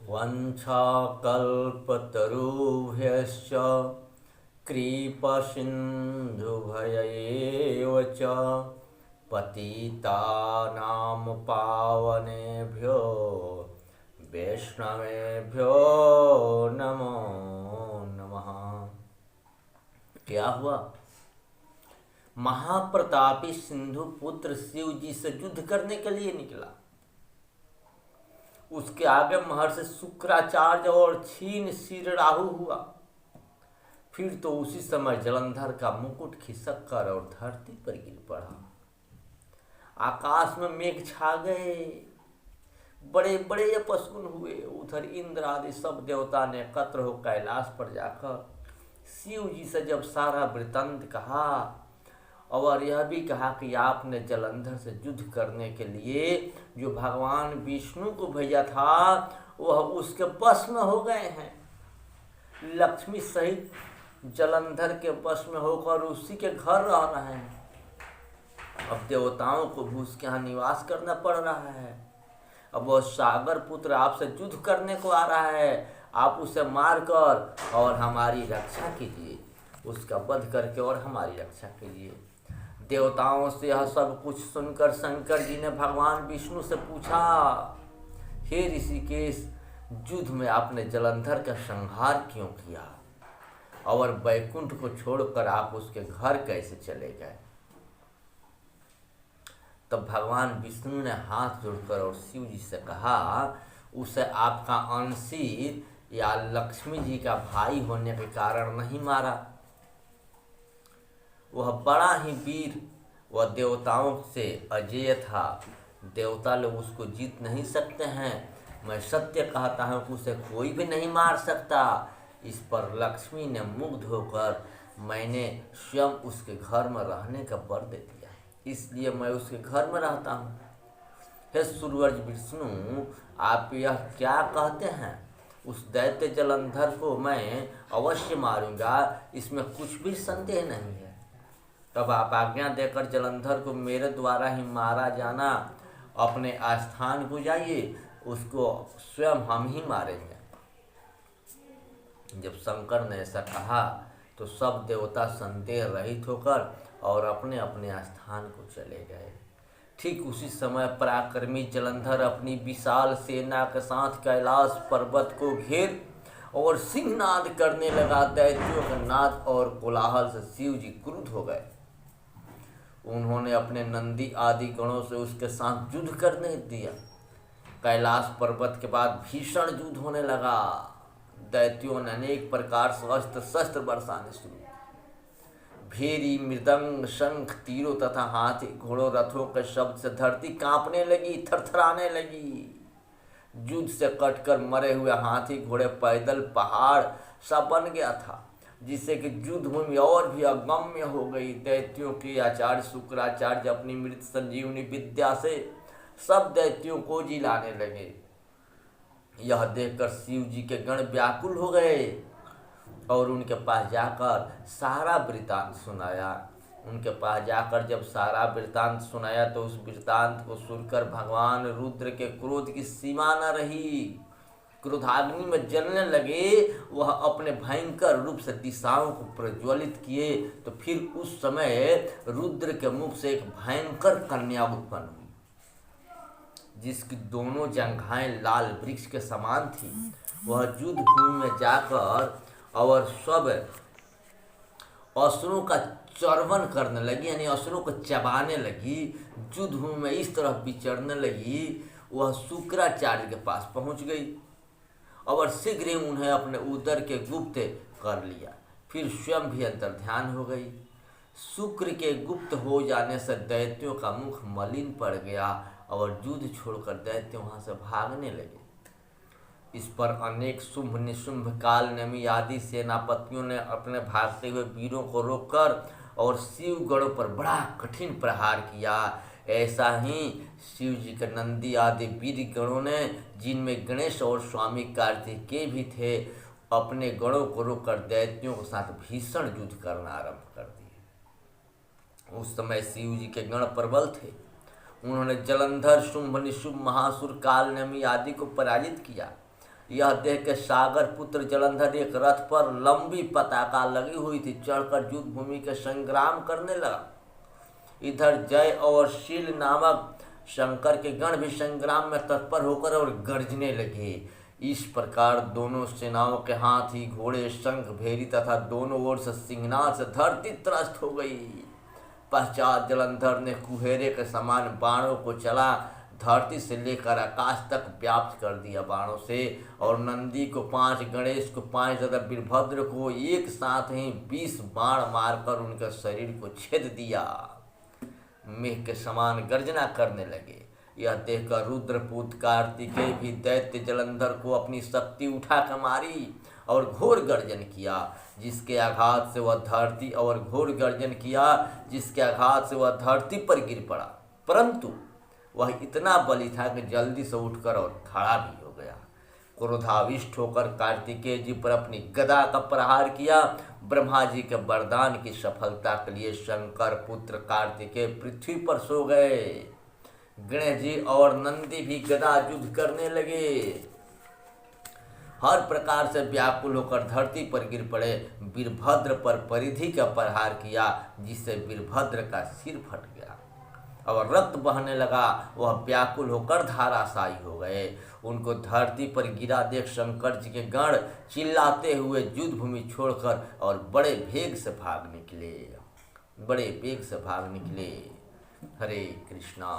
वंशाकल्पतरुभ्यश्च कृपासिन्धुभयैव च पतितानां पावनेभ्यो वैष्णवेभ्यो नमो नमः। क्या हुआ? महाप्रतापी सिंधु पुत्र शिव जी से युद्ध करने के लिए निकला। उसके आगे महर्षि शुक्राचार्य और क्षीण शिर राहु हुआ। फिर तो उसी समय जलंधर का मुकुट खिसक कर और धरती पर गिर पड़ा। आकाश में मेघ छा गए, बड़े बड़े अपशकुन हुए। उधर इंद्र आदि सब देवता ने एकत्र हो कैलाश पर जाकर शिव जी से जब सारा वृत्तांत कहा और यह भी कहा कि आपने जलंधर से युद्ध करने के लिए जो भगवान विष्णु को भेजा था वह उसके वश में हो गए हैं, लक्ष्मी सहित जलंधर के वश में होकर उसी के घर रह रहे हैं। अब देवताओं को भी उसके यहाँ निवास करना पड़ रहा है। अब वह सागर पुत्र आपसे युद्ध करने को आ रहा है, आप उसे मार कर और हमारी रक्षा कीजिए, उसका वध करके और हमारी रक्षा कीजिए। देवताओं से यह सब कुछ सुनकर शंकर जी ने भगवान विष्णु से पूछा, हे ऋषिकेश, युद्ध में आपने जलंधर का संहार क्यों किया और वैकुंठ को छोड़कर आप उसके घर कैसे चले गए? तब भगवान विष्णु ने हाथ जोड़कर और शिव जी से कहा, उसे आपका अंशी या लक्ष्मी जी का भाई होने के कारण नहीं मारा। वह बड़ा ही वीर, वह देवताओं से अजेय था, देवता लोग उसको जीत नहीं सकते हैं। मैं सत्य कहता हूँ कि उसे कोई भी नहीं मार सकता। इस पर लक्ष्मी ने मुग्ध होकर मैंने स्वयं उसके घर में रहने का वर दे दिया, इसलिए मैं उसके घर में रहता हूँ। हे सूर्यवर्ज विष्णु, आप यह क्या कहते हैं? उस दैत्य जलंधर को मैं अवश्य मारूंगा, इसमें कुछ भी संदेह नहीं है। तब आप आज्ञा देकर जलंधर को मेरे द्वारा ही मारा जाना, अपने आस्थान को जाइए, उसको स्वयं हम ही मारेंगे। जब शंकर ने ऐसा कहा तो सब देवता संदेह रहित होकर और अपने अपने स्थान को चले गए। ठीक उसी समय पराक्रमी जलंधर अपनी विशाल सेना के साथ कैलाश पर्वत को घेर और सिंहनाद करने लगा। दैत्यों के नाद और कोलाहल से शिव जी क्रुद्ध हो गए। उन्होंने अपने नंदी आदि गणों से उसके साथ युद्ध करने दिया। कैलाश पर्वत के बाद भीषण युद्ध होने लगा। दैत्यों ने अनेक प्रकार से अस्त्र शस्त्र बरसाने शुरू। भेरी, मृदंग, शंख, तीरों तथा हाथी घोड़ों रथों के शब्द से धरती कांपने लगी, थरथराने लगी। युद्ध से कटकर मरे हुए हाथी घोड़े पैदल पहाड़ सा बन गया था, जिससे कि युद्ध भूमि और भी अगम्य हो गई। दैत्यों के आचार्य शुक्राचार्य अपनी मृत संजीवनी विद्या से सब दैत्यों को जिलाने लगे। यह देखकर शिव जी के गण व्याकुल हो गए और उनके पास जाकर सारा वृत्तांत सुनाया। उनके पास जाकर जब सारा वृत्तांत सुनाया तो उस वृत्तांत को सुनकर भगवान रुद्र के क्रोध की सीमा न रही। क्रोधाग्नि में जलने लगे। वह अपने भयंकर रूप से दिशाओं को प्रज्वलित किए तो फिर उस समय रुद्र के मुख से एक भयंकर कन्या उत्पन्न हुई, जिसकी दोनों जंघाएं लाल वृक्ष के समान थी। वह युद्ध भूमि में जाकर और सब असुरों का चर्वण करने लगी, यानी असुरों को चबाने लगी। युद्ध भूमि में इस तरह विचरने लगी। वह शुक्राचार्य के पास पहुंच गई और शीघ्र ही उन्हें अपने उदर के गुप्त कर लिया। फिर स्वयं भी अंतर्ध्यान हो गई। शुक्र के गुप्त हो जाने से दैत्यों का मुख मलिन पड़ गया और युद्ध छोड़कर दैत्य वहां से भागने लगे। इस पर अनेक शुंभ निशुंभ काल नेमी आदि सेनापतियों ने अपने भागते हुए वीरों को रोककर और शिव गणों पर बड़ा कठिन प्रहार किया। ऐसा ही शिव जी के नंदी आदि वीर गणों ने, जिनमें गणेश और स्वामी कार्तिकेय भी थे, अपने गणों को रोककर दैत्यों के साथ भीषण युद्ध करना आरंभ कर दिए। उस समय शिव जी के गण प्रबल थे। उन्होंने जलंधर, शुंभ निशुंभ, महासुर, काल नेमी आदि को पराजित किया। यह देख के सागर पुत्र जलंधर एक रथ पर लंबी पताका लगी हुई थी चढ़कर युद्ध भूमि के संग्राम करने लगा। इधर जय और शील नामक शंकर के गण भी संग्राम में तत्पर होकर और गरजने लगे। इस प्रकार दोनों सेनाओं के हाथी घोड़े शंख भेरी तथा दोनों ओर से सिंहनाद से धरती त्रस्त हो गई। पश्चात जलंधर ने कुहेरे के समान बाणों को चला धरती से लेकर आकाश तक व्याप्त कर दिया बाणों से, और नंदी को 5, गणेश को 5 तथा वीरभद्र को एक साथ ही 20 बाण मारकर उनके शरीर को छेद दिया। मेघ के समान गर्जना करने लगे। यह देखकर रुद्रपुत्र कार्तिकेय भी दैत्य जलंधर को अपनी शक्ति उठा कर मारी और घोर गर्जन किया, जिसके आघात से वह धरती और घोर गर्जन किया जिसके आघात से वह धरती पर गिर पड़ा, परंतु वह इतना बली था कि जल्दी से उठकर और खड़ा भी हो गया। क्रोधाविष्ट होकर कार्तिकेय जी पर अपनी गदा का प्रहार किया। ब्रह्मा जी के वरदान की सफलता के लिए शंकर पुत्र कार्तिकेय पृथ्वी पर सो गए। गणेश जी और नंदी भी गदा युद्ध करने लगे, हर प्रकार से व्याकुल होकर धरती पर गिर पड़े। वीरभद्र पर परिधि का प्रहार किया जिससे वीरभद्र का सिर फट गया और रक्त बहने लगा। वह व्याकुल होकर धाराशायी हो गए। उनको धरती पर गिरा देख शंकर जी के गण चिल्लाते हुए युद्ध भूमि छोड़कर और बड़े वेग से भाग निकले। हरे कृष्णा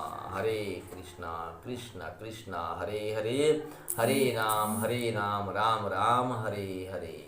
कृष्णा कृष्णा हरे हरे, हरे राम राम राम हरे हरे।